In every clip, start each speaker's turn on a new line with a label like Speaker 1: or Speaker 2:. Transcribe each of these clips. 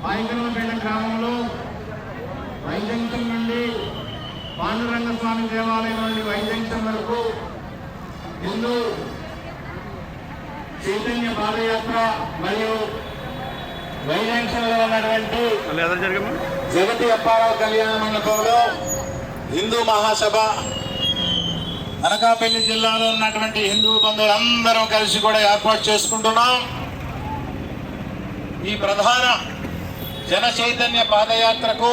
Speaker 1: పాయకరపేట గ్రామంలో వైజంక్షన్ నుండి పాండురంగ స్వామి దేవాలయం నుండి వైజంక్షన్ వరకు హిందూ చైతన్య పాదయాత్ర మరియు వైజంక్షన్ లో ఉన్నటువంటి జగతి అప్పారావు కళ్యాణ మండపంలో హిందూ మహాసభ అనకాపల్లి జిల్లాలో ఉన్నటువంటి హిందూ బంధువులందరూ కలిసి కూడా ఏర్పాటు చేసుకుంటున్నాం. ఈ ప్రధాన జన చైతన్య పాదయాత్రకు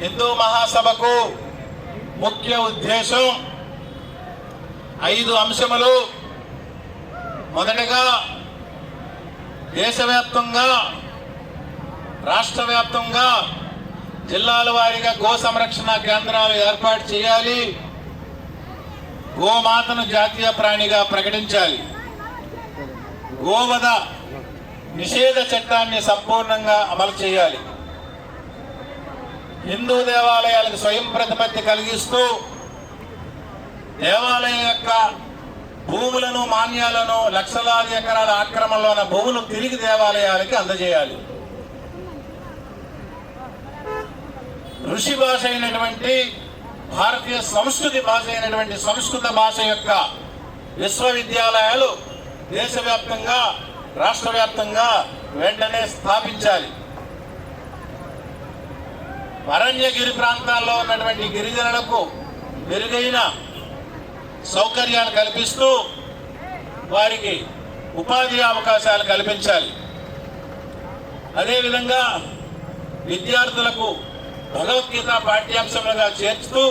Speaker 1: హిందూ మహాసభకు ముఖ్య ఉద్దేశం 5 అంశములు. మొదటగా దేశవ్యాప్తంగా రాష్ట్ర వ్యాప్తంగా జిల్లాల వారీగా గో సంరక్షణ కేంద్రాలు ఏర్పాటు చేయాలి. గోమాతను జాతీయ ప్రాణిగా ప్రకటించాలి. గోవధ నిషేధ చట్టాన్ని సంపూర్ణంగా అమలు చేయాలి. హిందూ దేవాలయాలకు స్వయం ప్రతిపత్తి కలిగిస్తూ దేవాలయం యొక్క భూములను మాన్యాలను లక్షలాది ఎకరాల ఆక్రమణలో ఉన్న భూములు తిరిగి దేవాలయాలకి అందజేయాలి. ఋషి భాష అయినటువంటి భారతీయ సంస్కృతి భాష అయినటువంటి సంస్కృత భాష యొక్క విశ్వవిద్యాలయాలు దేశవ్యాప్తంగా రాష్ట్ర వ్యాప్తంగా వెంటనే స్థాపించాలి. అరణ్యగిరి ప్రాంతాల్లో ఉన్నటువంటి గిరిజనులకు మెరుగైన సౌకర్యాలు కల్పిస్తూ వారికి ఉపాధి అవకాశాలు కల్పించాలి. అదేవిధంగా విద్యార్థులకు భగవద్గీత పాఠ్యాంశములుగా చేర్చుతూ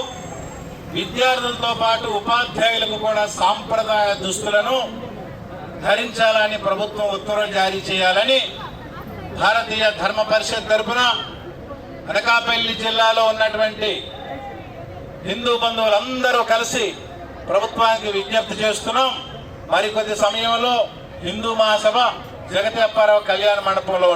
Speaker 1: విద్యార్థులతో పాటు ఉపాధ్యాయులకు కూడా సాంప్రదాయ దుస్తులను ధరించాలని ప్రభుత్వం ఉత్తర్వులు జారీ చేయాలని భారతీయ ధర్మ పరిషత్ తరఫున అనకాపల్లి జిల్లాలో ఉన్నటువంటి హిందూ బంధువులందరూ కలిసి ప్రభుత్వానికి విజ్ఞప్తి చేస్తున్నాం. మరికొద్ది సమయంలో హిందూ మహాసభ జగతి అప్పారావు కళ్యాణ మండపంలో